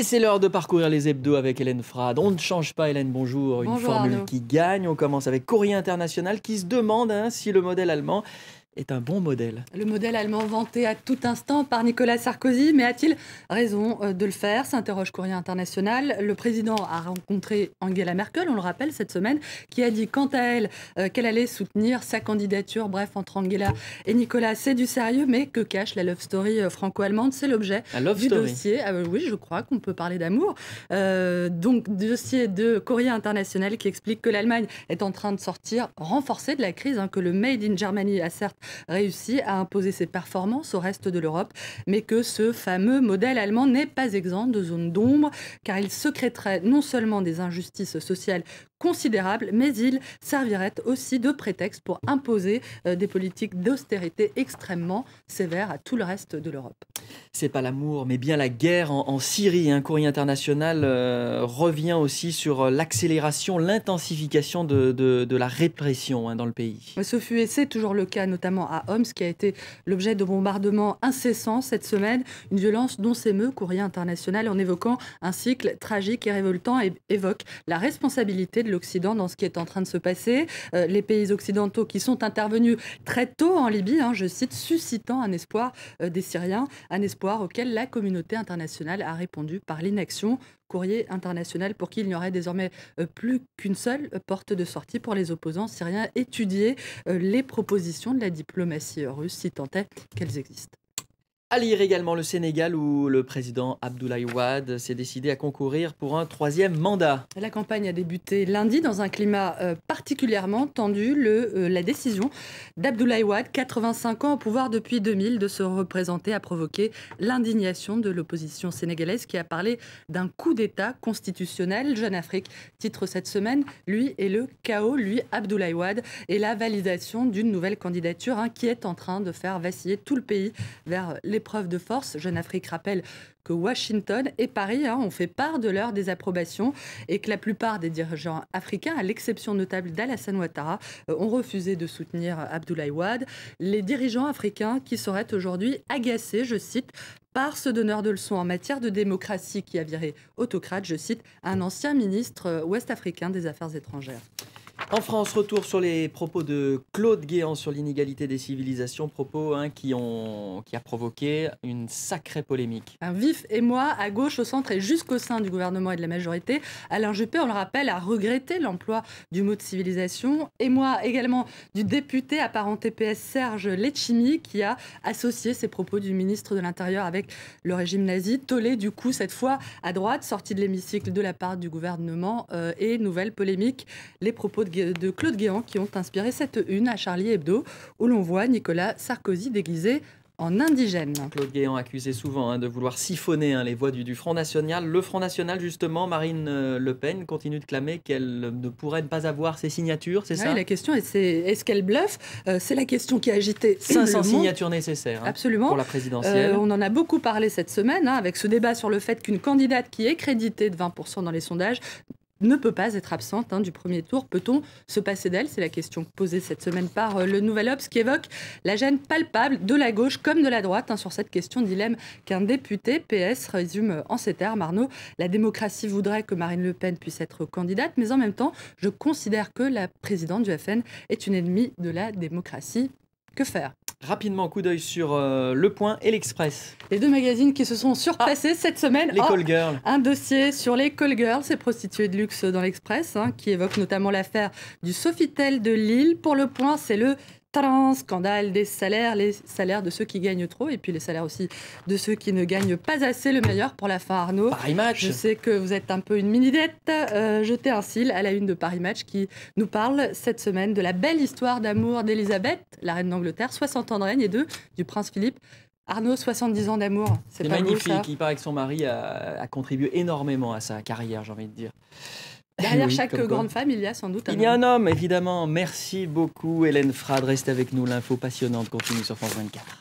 Et c'est l'heure de parcourir les hebdos avec Hélène Frade. On ne change pas, Hélène, bonjour. Une formule Arnaud. qui gagne. On commence avec Courrier International qui se demande si le modèle allemand est un bon modèle. Le modèle allemand vanté à tout instant par Nicolas Sarkozy, mais a-t-il raison de le faire? S'interroge Courrier International. Le président a rencontré Angela Merkel, on le rappelle, cette semaine, qui a dit quant à elle qu'elle allait soutenir sa candidature. Bref, entre Angela et Nicolas, c'est du sérieux, mais que cache la love story franco-allemande? C'est l'objet du dossier. Oui, je crois qu'on peut parler d'amour. Donc, dossier de Courrier International qui explique que l'Allemagne est en train de sortir renforcée de la crise, que le Made in Germany a certes réussi à imposer ses performances au reste de l'Europe, mais que ce fameux modèle allemand n'est pas exempt de zones d'ombre, car il sécréterait non seulement des injustices sociales considérables, mais il servirait aussi de prétexte pour imposer des politiques d'austérité extrêmement sévères à tout le reste de l'Europe. C'est pas l'amour, mais bien la guerre en Syrie. Courrier International revient aussi sur l'accélération, l'intensification de la répression dans le pays. Ce fut et c'est toujours le cas, notamment à Homs, qui a été l'objet de bombardements incessants cette semaine. Une violence dont s'émeut Courrier International en évoquant un cycle tragique et révoltant et évoque la responsabilité de l'Occident dans ce qui est en train de se passer. Les pays occidentaux qui sont intervenus très tôt en Libye, je cite, suscitant un espoir des Syriens, un espoir auquel la communauté internationale a répondu par l'inaction. Courrier International pour qui il n'y aurait désormais plus qu'une seule porte de sortie pour les opposants syriens, étudier les propositions de la diplomatie russe, si tant est qu'elles existent. À lire également le Sénégal où le président Abdoulaye Wade s'est décidé à concourir pour un 3e mandat. La campagne a débuté lundi dans un climat particulièrement tendu. La décision d'Abdoulaye Wade, 85 ans au pouvoir depuis 2000, de se représenter a provoqué l'indignation de l'opposition sénégalaise qui a parlé d'un coup d'État constitutionnel. Jeune Afrique titre cette semaine, lui et le chaos, lui Abdoulaye Wade, et la validation d'une nouvelle candidature qui est en train de faire vaciller tout le pays vers l'épreuve de force. Jeune Afrique rappelle que Washington et Paris ont fait part de leur désapprobation et que la plupart des dirigeants africains, à l'exception notable d'Alassane Ouattara, ont refusé de soutenir Abdoulaye Wade. Les dirigeants africains qui seraient aujourd'hui agacés, je cite, par ce donneur de leçons en matière de démocratie qui a viré autocrate, je cite, un ancien ministre ouest-africain des Affaires étrangères. En France, retour sur les propos de Claude Guéant sur l'inégalité des civilisations, propos qui a provoqué une sacrée polémique. Un vif émoi à gauche, au centre et jusqu'au sein du gouvernement et de la majorité. Alain Juppé, on le rappelle, a regretté l'emploi du mot de civilisation. Émoi également du député apparenté PS Serge Letchimy qui a associé ses propos du ministre de l'Intérieur avec le régime nazi. Tollé du coup cette fois à droite, sorti de l'hémicycle de la part du gouvernement et nouvelle polémique. Les propos de Claude Guéant qui ont inspiré cette une à Charlie Hebdo où l'on voit Nicolas Sarkozy déguisé en indigène. Claude Guéant accusé souvent de vouloir siphonner les voix du Front National. Le Front National, justement, Marine Le Pen continue de clamer qu'elle ne pourrait pas avoir ses signatures, c'est ça? La question est-ce qu'elle bluffe? C'est la question qui a agité 500 signatures nécessaires absolument. Pour la présidentielle. On en a beaucoup parlé cette semaine avec ce débat sur le fait qu'une candidate qui est créditée de 20% dans les sondages ne peut pas être absente du premier tour. Peut-on se passer d'elle? C'est la question posée cette semaine par le Nouvel Obs qui évoque la gêne palpable de la gauche comme de la droite sur cette question dilemme qu'un député PS résume en ces termes. Arnaud, la démocratie voudrait que Marine Le Pen puisse être candidate, mais en même temps, je considère que la présidente du FN est une ennemie de la démocratie. Que faire? Rapidement, coup d'œil sur Le Point et l'Express. Les deux magazines qui se sont surpassés cette semaine. Les call girls. Un dossier sur les call girls, ces prostituées de luxe dans l'Express, qui évoque notamment l'affaire du Sofitel de Lille. Pour Le Point, c'est le scandale des salaires, les salaires de ceux qui gagnent trop et puis les salaires aussi de ceux qui ne gagnent pas assez. Le meilleur pour la fin, Arnaud. Paris Match. Je sais que vous êtes un peu une mini-dette. Jetez un cil à la une de Paris Match qui nous parle cette semaine de la belle histoire d'amour d'Elisabeth, la reine d'Angleterre, 60 ans de règne, et du prince Philippe. Arnaud, 70 ans d'amour, c'est magnifique. Il paraît que son mari a contribué énormément à sa carrière, j'ai envie de dire. Derrière chaque grande femme, il y a sans doute un homme. Il y a un homme, évidemment. Merci beaucoup, Hélène Frade. Reste avec nous. L'info passionnante continue sur France 24.